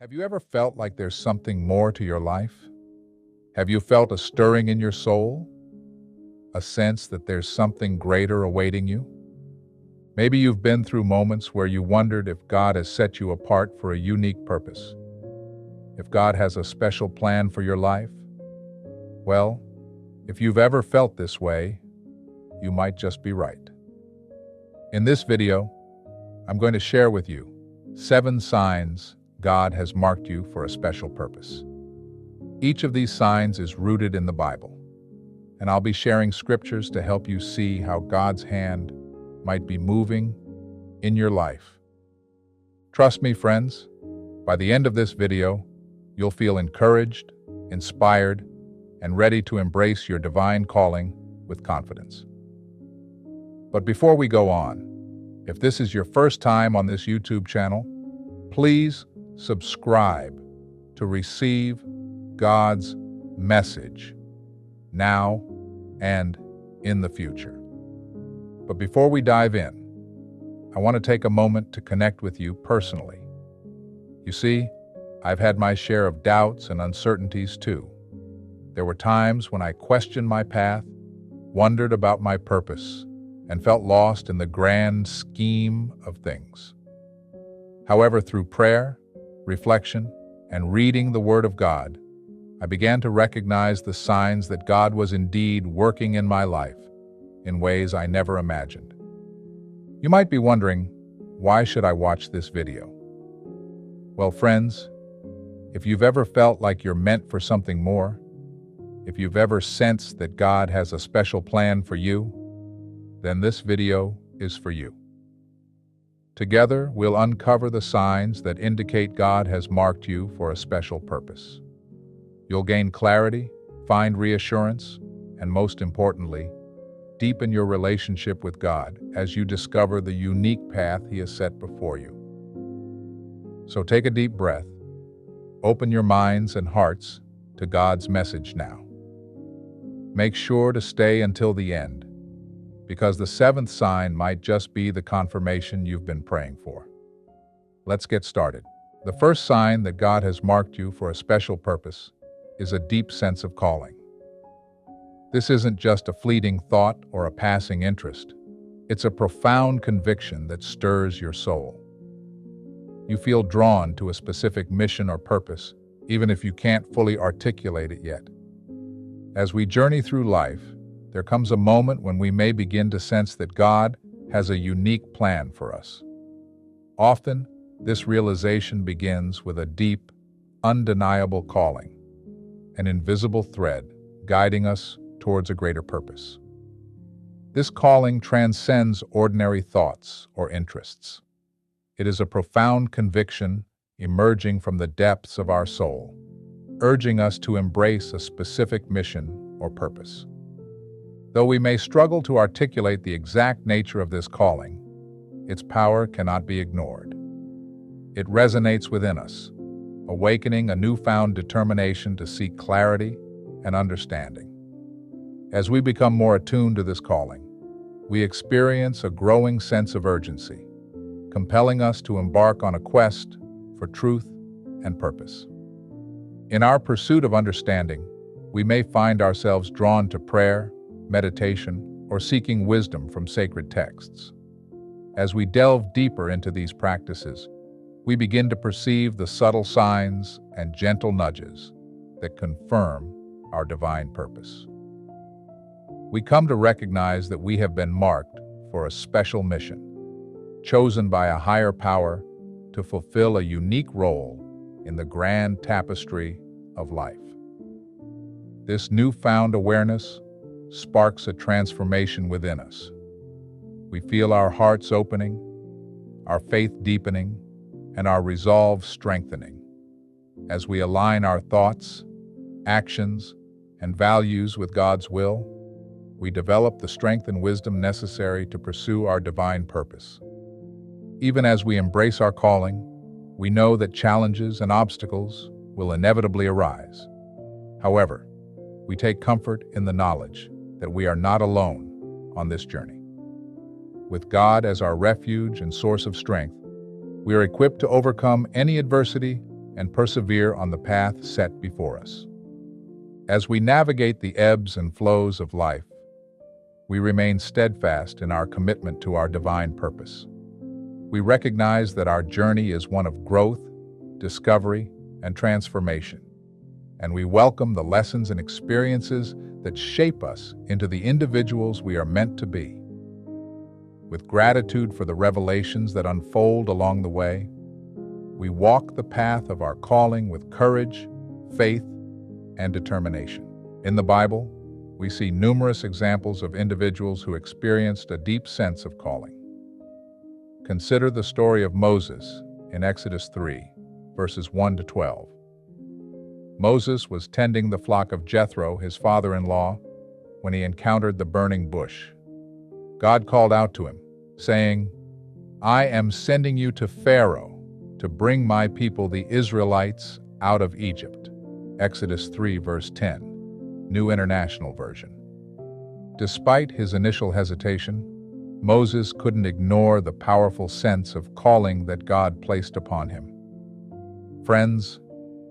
Have you ever felt like there's something more to your life? Have you felt a stirring in your soul? A sense that there's something greater awaiting you? Maybe you've been through moments where you wondered if God has set you apart for a unique purpose. If God has a special plan for your life? Well, if you've ever felt this way, you might just be right. In this video, I'm going to share with you 7 signs God has marked you for a special purpose. Each of these signs is rooted in the Bible, and I'll be sharing scriptures to help you see how God's hand might be moving in your life. Trust me, friends, by the end of this video, you'll feel encouraged, inspired, and ready to embrace your divine calling with confidence. But before we go on, if this is your first time on this YouTube channel, please subscribe to receive God's message now and in the future. But before we dive in, I want to take a moment to connect with you personally. You see, I've had my share of doubts and uncertainties too. There were times when I questioned my path, wondered about my purpose, and felt lost in the grand scheme of things. However, through prayer, reflection, and reading the Word of God, I began to recognize the signs that God was indeed working in my life in ways I never imagined. You might be wondering, why should I watch this video? Well, friends, if you've ever felt like you're meant for something more, if you've ever sensed that God has a special plan for you, then this video is for you. Together, we'll uncover the signs that indicate God has marked you for a special purpose. You'll gain clarity, find reassurance, and most importantly, deepen your relationship with God as you discover the unique path He has set before you. So take a deep breath, open your minds and hearts to God's message now. Make sure to stay until the end, because the 7th sign might just be the confirmation you've been praying for. Let's get started. The first sign that God has marked you for a special purpose is a deep sense of calling. This isn't just a fleeting thought or a passing interest. It's a profound conviction that stirs your soul. You feel drawn to a specific mission or purpose, even if you can't fully articulate it yet. As we journey through life, there comes a moment when we may begin to sense that God has a unique plan for us. Often, this realization begins with a deep, undeniable calling, an invisible thread guiding us towards a greater purpose. This calling transcends ordinary thoughts or interests. It is a profound conviction emerging from the depths of our soul, urging us to embrace a specific mission or purpose. Though we may struggle to articulate the exact nature of this calling, its power cannot be ignored. It resonates within us, awakening a newfound determination to seek clarity and understanding. As we become more attuned to this calling, we experience a growing sense of urgency, compelling us to embark on a quest for truth and purpose. In our pursuit of understanding, we may find ourselves drawn to prayer, meditation, or seeking wisdom from sacred texts. As we delve deeper into these practices, we begin to perceive the subtle signs and gentle nudges that confirm our divine purpose. We come to recognize that we have been marked for a special mission, chosen by a higher power to fulfill a unique role in the grand tapestry of life. This newfound awareness sparks a transformation within us. We feel our hearts opening, our faith deepening, and our resolve strengthening. As we align our thoughts, actions, and values with God's will, we develop the strength and wisdom necessary to pursue our divine purpose. Even as we embrace our calling, we know that challenges and obstacles will inevitably arise. However, we take comfort in the knowledge that we are not alone on this journey. With God as our refuge and source of strength, we are equipped to overcome any adversity and persevere on the path set before us. As we navigate the ebbs and flows of life, we remain steadfast in our commitment to our divine purpose. We recognize that our journey is one of growth, discovery, and transformation, and we welcome the lessons and experiences that shape us into the individuals we are meant to be. With gratitude for the revelations that unfold along the way, we walk the path of our calling with courage, faith, and determination. In the Bible, we see numerous examples of individuals who experienced a deep sense of calling. Consider the story of Moses in Exodus 3, verses 1 to 12. Moses was tending the flock of Jethro, his father-in-law, when he encountered the burning bush. God called out to him, saying, "I am sending you to Pharaoh to bring my people, the Israelites, out of Egypt." Exodus 3, verse 10, New International Version. Despite his initial hesitation, Moses couldn't ignore the powerful sense of calling that God placed upon him. Friends,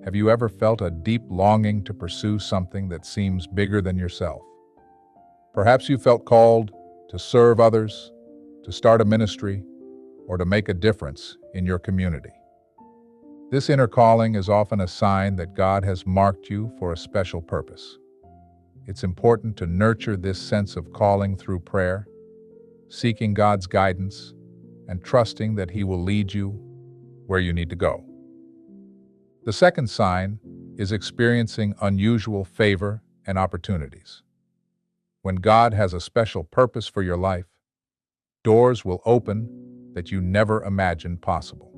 have you ever felt a deep longing to pursue something that seems bigger than yourself? Perhaps you felt called to serve others, to start a ministry, or to make a difference in your community. This inner calling is often a sign that God has marked you for a special purpose. It's important to nurture this sense of calling through prayer, seeking God's guidance, and trusting that He will lead you where you need to go. The second sign is experiencing unusual favor and opportunities. When God has a special purpose for your life, doors will open that you never imagined possible.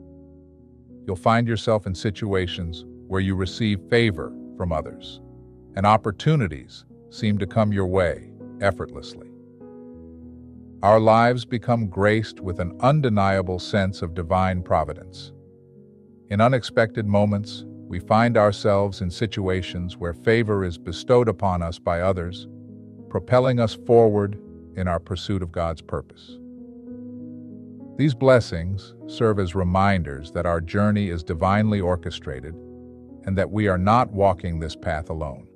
You'll find yourself in situations where you receive favor from others, and opportunities seem to come your way effortlessly. Our lives become graced with an undeniable sense of divine providence. In unexpected moments, we find ourselves in situations where favor is bestowed upon us by others, propelling us forward in our pursuit of God's purpose. These blessings serve as reminders that our journey is divinely orchestrated and that we are not walking this path alone.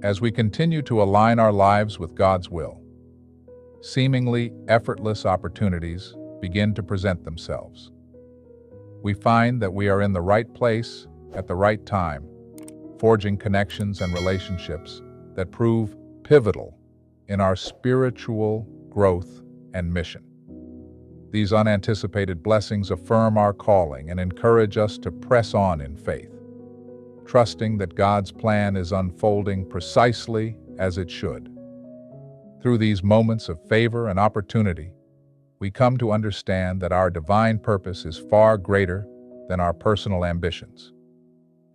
As we continue to align our lives with God's will, seemingly effortless opportunities begin to present themselves. We find that we are in the right place at the right time, forging connections and relationships that prove pivotal in our spiritual growth and mission. These unanticipated blessings affirm our calling and encourage us to press on in faith, trusting that God's plan is unfolding precisely as it should. Through these moments of favor and opportunity, we come to understand that our divine purpose is far greater than our personal ambitions.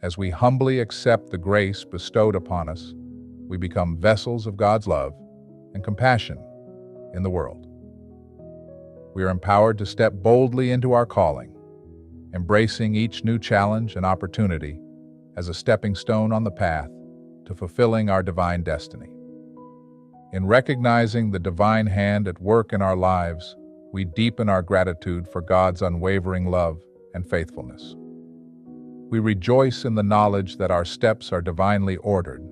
As we humbly accept the grace bestowed upon us, we become vessels of God's love and compassion in the world. We are empowered to step boldly into our calling, embracing each new challenge and opportunity as a stepping stone on the path to fulfilling our divine destiny. In recognizing the divine hand at work in our lives, we deepen our gratitude for God's unwavering love and faithfulness. We rejoice in the knowledge that our steps are divinely ordered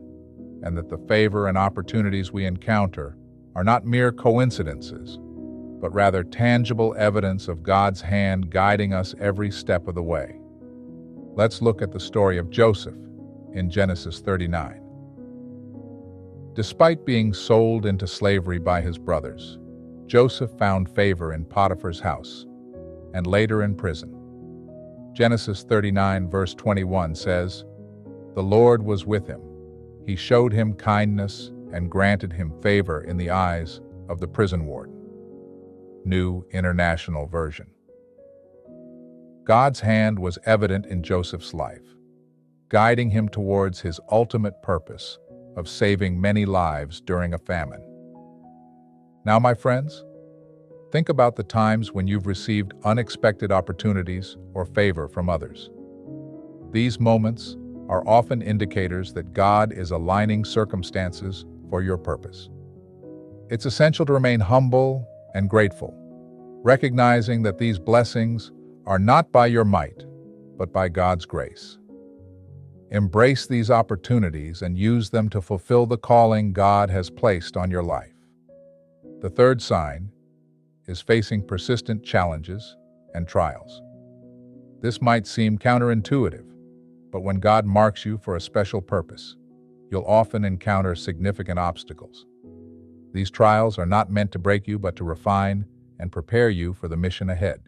and that the favor and opportunities we encounter are not mere coincidences, but rather tangible evidence of God's hand guiding us every step of the way. Let's look at the story of Joseph in Genesis 39. Despite being sold into slavery by his brothers, Joseph found favor in Potiphar's house and later in prison. Genesis 39 verse 21 says, "The Lord was with him. He showed him kindness and granted him favor in the eyes of the prison warden." New International Version. God's hand was evident in Joseph's life, guiding him towards his ultimate purpose of saving many lives during a famine. Now, my friends, think about the times when you've received unexpected opportunities or favor from others. These moments are often indicators that God is aligning circumstances for your purpose. It's essential to remain humble and grateful, recognizing that these blessings are not by your might, but by God's grace. Embrace these opportunities and use them to fulfill the calling God has placed on your life. The third sign is facing persistent challenges and trials. This might seem counterintuitive, but when God marks you for a special purpose, you'll often encounter significant obstacles. These trials are not meant to break you, but to refine and prepare you for the mission ahead.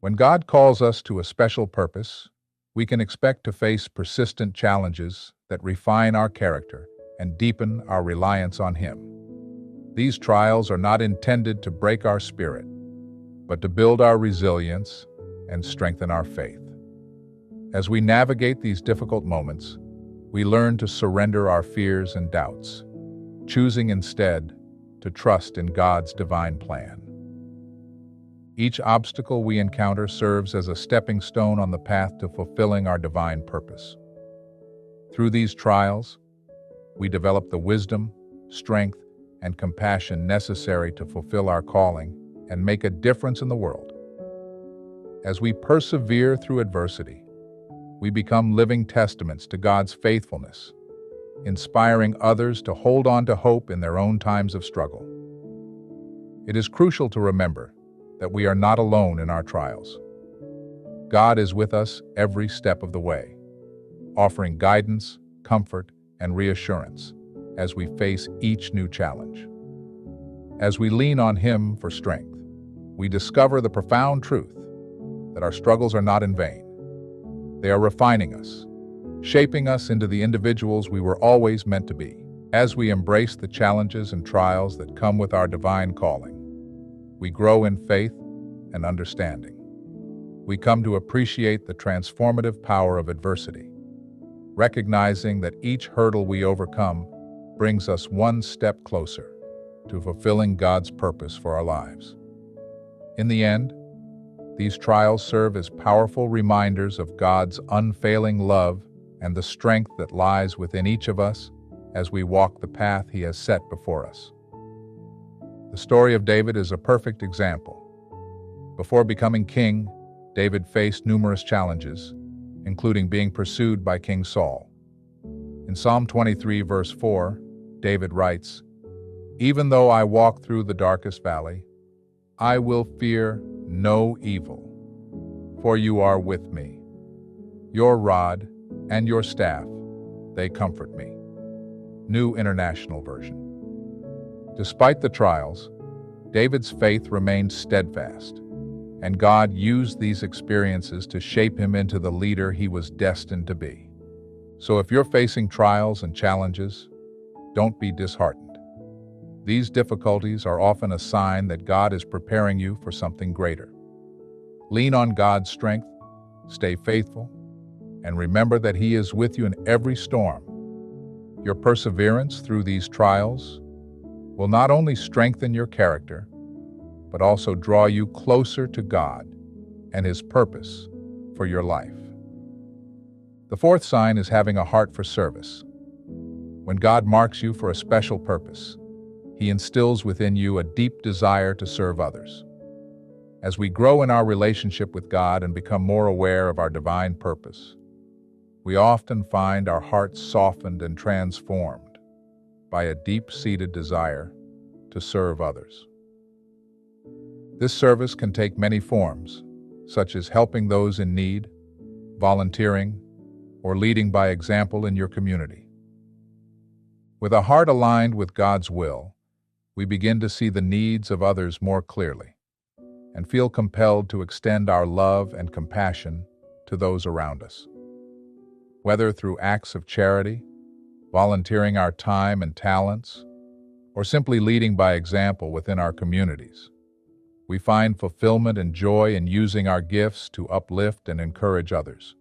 When God calls us to a special purpose, we can expect to face persistent challenges that refine our character and deepen our reliance on Him. These trials are not intended to break our spirit, but to build our resilience and strengthen our faith. As we navigate these difficult moments, we learn to surrender our fears and doubts, choosing instead to trust in God's divine plan. Each obstacle we encounter serves as a stepping stone on the path to fulfilling our divine purpose. Through these trials, we develop the wisdom, strength, and compassion necessary to fulfill our calling and make a difference in the world. As we persevere through adversity, we become living testaments to God's faithfulness, inspiring others to hold on to hope in their own times of struggle. It is crucial to remember that we are not alone in our trials. God is with us every step of the way, offering guidance, comfort, and reassurance as we face each new challenge. As we lean on Him for strength, we discover the profound truth that our struggles are not in vain. They are refining us, shaping us into the individuals we were always meant to be. As we embrace the challenges and trials that come with our divine calling, we grow in faith and understanding. We come to appreciate the transformative power of adversity, recognizing that each hurdle we overcome brings us one step closer to fulfilling God's purpose for our lives. In the end, these trials serve as powerful reminders of God's unfailing love and the strength that lies within each of us as we walk the path He has set before us. The story of David is a perfect example. Before becoming king, David faced numerous challenges, including being pursued by King Saul. In Psalm 23, verse 4, David writes, "Even though I walk through the darkest valley, I will fear no evil, for you are with me. Your rod and your staff, they comfort me." New International Version. Despite the trials, David's faith remained steadfast, and God used these experiences to shape him into the leader he was destined to be. So if you're facing trials and challenges, don't be disheartened. These difficulties are often a sign that God is preparing you for something greater. Lean on God's strength, stay faithful, and remember that He is with you in every storm. Your perseverance through these trials will not only strengthen your character, but also draw you closer to God and His purpose for your life. The fourth sign is having a heart for service. When God marks you for a special purpose, He instills within you a deep desire to serve others. As we grow in our relationship with God and become more aware of our divine purpose, we often find our hearts softened and transformed by a deep-seated desire to serve others. This service can take many forms, such as helping those in need, volunteering, or leading by example in your community. With a heart aligned with God's will, we begin to see the needs of others more clearly and feel compelled to extend our love and compassion to those around us. Whether through acts of charity, volunteering our time and talents, or simply leading by example within our communities, we find fulfillment and joy in using our gifts to uplift and encourage others.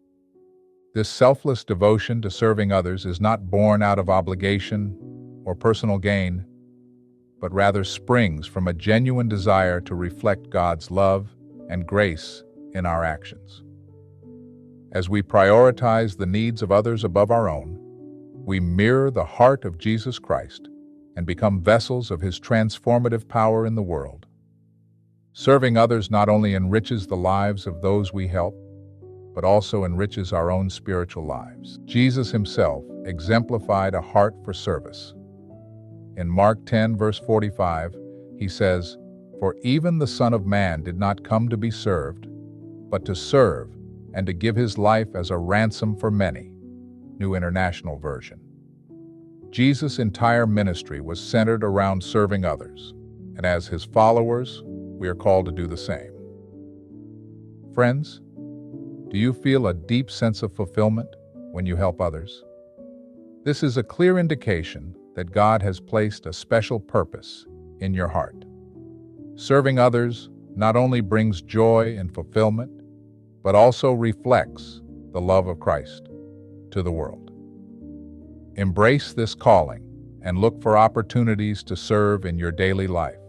This selfless devotion to serving others is not born out of obligation or personal gain, but rather springs from a genuine desire to reflect God's love and grace in our actions. As we prioritize the needs of others above our own, we mirror the heart of Jesus Christ and become vessels of His transformative power in the world. Serving others not only enriches the lives of those we help, but also enriches our own spiritual lives. Jesus himself exemplified a heart for service. In Mark 10, verse 45, he says, "For even the Son of Man did not come to be served, but to serve and to give his life as a ransom for many." New International Version. Jesus' entire ministry was centered around serving others, and as his followers, we are called to do the same. Friends, do you feel a deep sense of fulfillment when you help others? This is a clear indication that God has placed a special purpose in your heart. Serving others not only brings joy and fulfillment, but also reflects the love of Christ to the world. Embrace this calling and look for opportunities to serve in your daily life,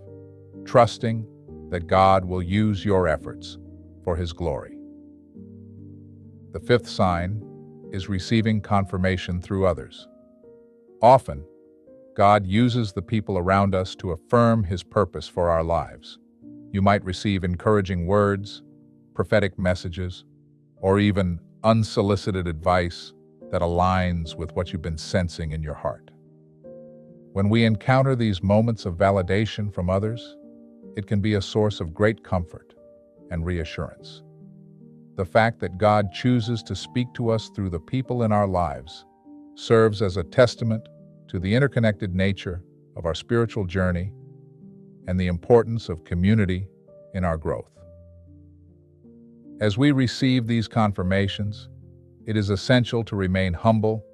trusting that God will use your efforts for his glory. The fifth sign is receiving confirmation through others. Often, God uses the people around us to affirm his purpose for our lives. You might receive encouraging words, prophetic messages, or even unsolicited advice that aligns with what you've been sensing in your heart. When we encounter these moments of validation from others, it can be a source of great comfort and reassurance. The fact that God chooses to speak to us through the people in our lives serves as a testament to the interconnected nature of our spiritual journey and the importance of community in our growth. As we receive these confirmations, it is essential to remain humble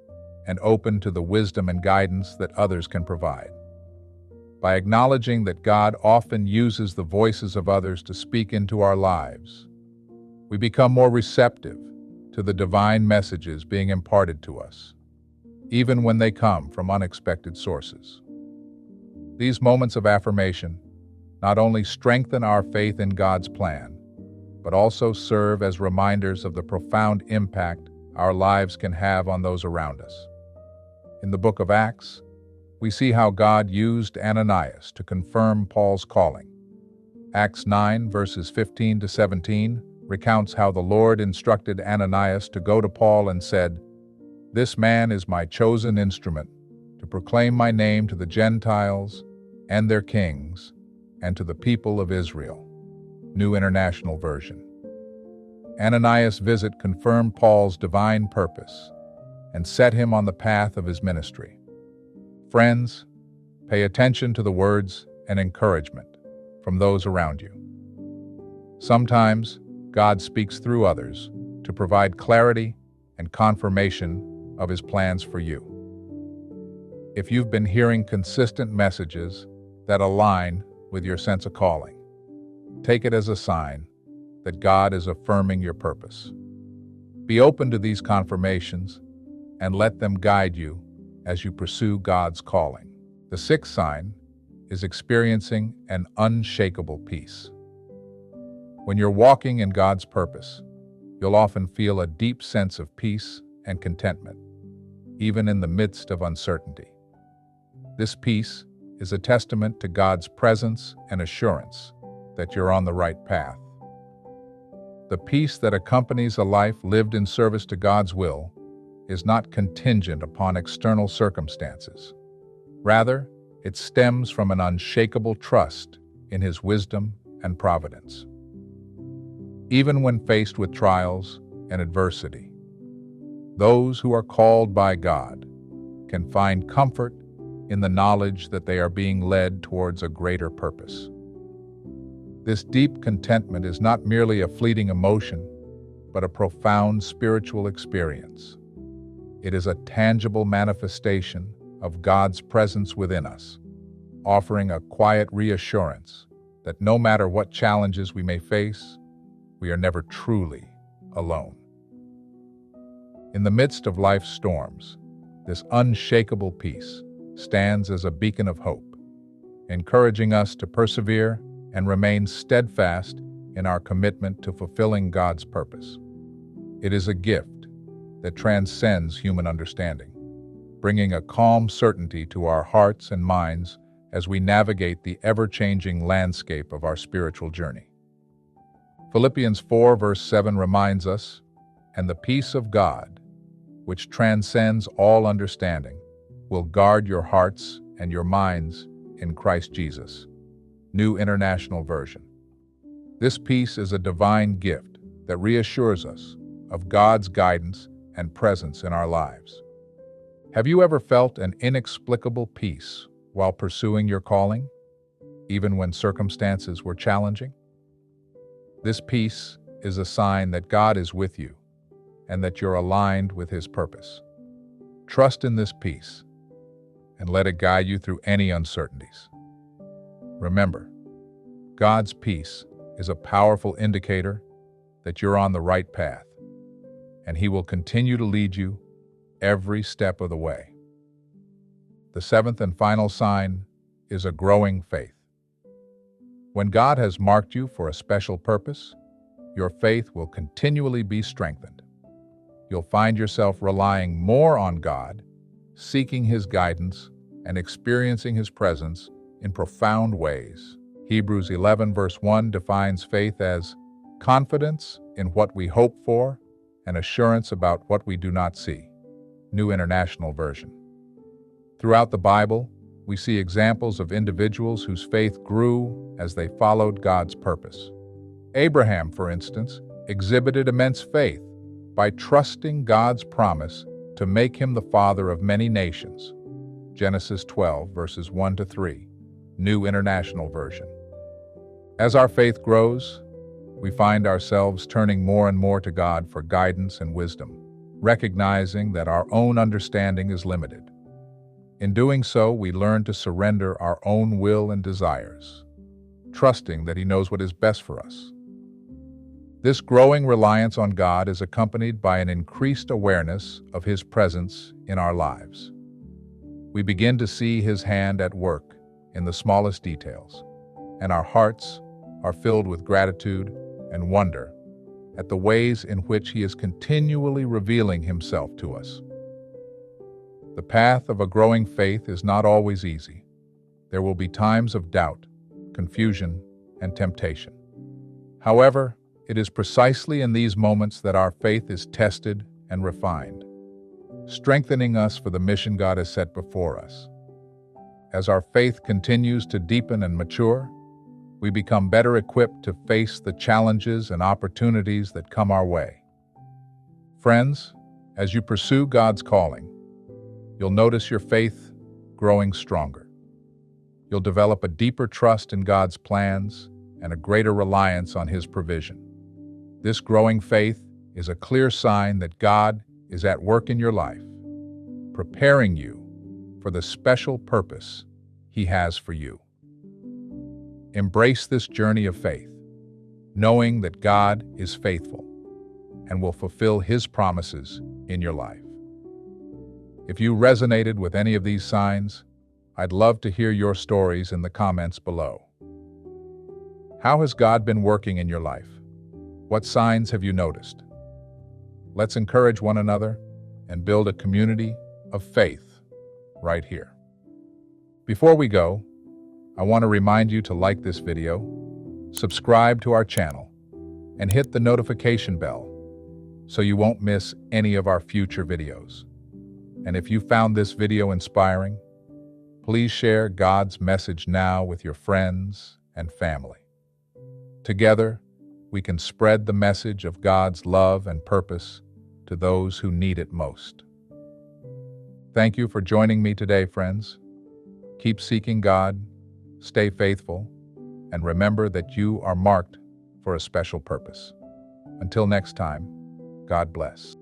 and open to the wisdom and guidance that others can provide. By acknowledging that God often uses the voices of others to speak into our lives, we become more receptive to the divine messages being imparted to us, even when they come from unexpected sources. These moments of affirmation not only strengthen our faith in God's plan, but also serve as reminders of the profound impact our lives can have on those around us. In the book of Acts, we see how God used Ananias to confirm Paul's calling. Acts 9, verses 15 to 17, recounts how the Lord instructed Ananias to go to Paul and said, "This man is my chosen instrument to proclaim my name to the Gentiles and their kings and to the people of Israel." New International Version. Ananias' visit confirmed Paul's divine purpose and set him on the path of his ministry. Friends, pay attention to the words and encouragement from those around you. Sometimes, God speaks through others to provide clarity and confirmation of his plans for you. If you've been hearing consistent messages that align with your sense of calling, take it as a sign that God is affirming your purpose. Be open to these confirmations and let them guide you as you pursue God's calling. The sixth sign is experiencing an unshakable peace. When you're walking in God's purpose, you'll often feel a deep sense of peace and contentment, even in the midst of uncertainty. This peace is a testament to God's presence and assurance that you're on the right path. The peace that accompanies a life lived in service to God's will is not contingent upon external circumstances. Rather, it stems from an unshakable trust in his wisdom and providence. Even when faced with trials and adversity, those who are called by God can find comfort in the knowledge that they are being led towards a greater purpose. This deep contentment is not merely a fleeting emotion, but a profound spiritual experience. It is a tangible manifestation of God's presence within us, offering a quiet reassurance that no matter what challenges we may face, we are never truly alone. In the midst of life's storms, this unshakable peace stands as a beacon of hope, encouraging us to persevere and remain steadfast in our commitment to fulfilling God's purpose. It is a gift that transcends human understanding, bringing a calm certainty to our hearts and minds as we navigate the ever-changing landscape of our spiritual journey. Philippians 4 verse 7 reminds us, And the peace of God, which transcends all understanding, will guard your hearts and your minds in Christ Jesus. New International Version. This peace is a divine gift that reassures us of God's guidance and presence in our lives. Have you ever felt an inexplicable peace while pursuing your calling, even when circumstances were challenging? This peace is a sign that God is with you and that you're aligned with His purpose. Trust in this peace and let it guide you through any uncertainties. Remember, God's peace is a powerful indicator that you're on the right path, and He will continue to lead you every step of the way. The seventh and final sign is a growing faith. When God has marked you for a special purpose, your faith will continually be strengthened. You'll find yourself relying more on God, seeking His guidance, and experiencing His presence in profound ways. Hebrews 11 verse 1 defines faith as confidence in what we hope for and assurance about what we do not see. New International Version. Throughout the Bible, we see examples of individuals whose faith grew as they followed God's purpose. Abraham, for instance, exhibited immense faith by trusting God's promise to make him the father of many nations. Genesis 12, verses 1-3, New International Version. As our faith grows, we find ourselves turning more and more to God for guidance and wisdom, recognizing that our own understanding is limited. In doing so, we learn to surrender our own will and desires, trusting that He knows what is best for us. This growing reliance on God is accompanied by an increased awareness of His presence in our lives. We begin to see His hand at work in the smallest details, and our hearts are filled with gratitude and wonder at the ways in which He is continually revealing Himself to us. The path of a growing faith is not always easy. There will be times of doubt, confusion, and temptation. However, it is precisely in these moments that our faith is tested and refined, strengthening us for the mission God has set before us. As our faith continues to deepen and mature, we become better equipped to face the challenges and opportunities that come our way. Friends, as you pursue God's calling, you'll notice your faith growing stronger. You'll develop a deeper trust in God's plans and a greater reliance on His provision. This growing faith is a clear sign that God is at work in your life, preparing you for the special purpose He has for you. Embrace this journey of faith, knowing that God is faithful and will fulfill His promises in your life. If you resonated with any of these signs, I'd love to hear your stories in the comments below. How has God been working in your life? What signs have you noticed? Let's encourage one another and build a community of faith right here. Before we go, I want to remind you to like this video, subscribe to our channel, and hit the notification bell so you won't miss any of our future videos. And if you found this video inspiring, please share God's message now with your friends and family. Together, we can spread the message of God's love and purpose to those who need it most. Thank you for joining me today, friends. Keep seeking God, stay faithful, and remember that you are marked for a special purpose. Until next time, God bless.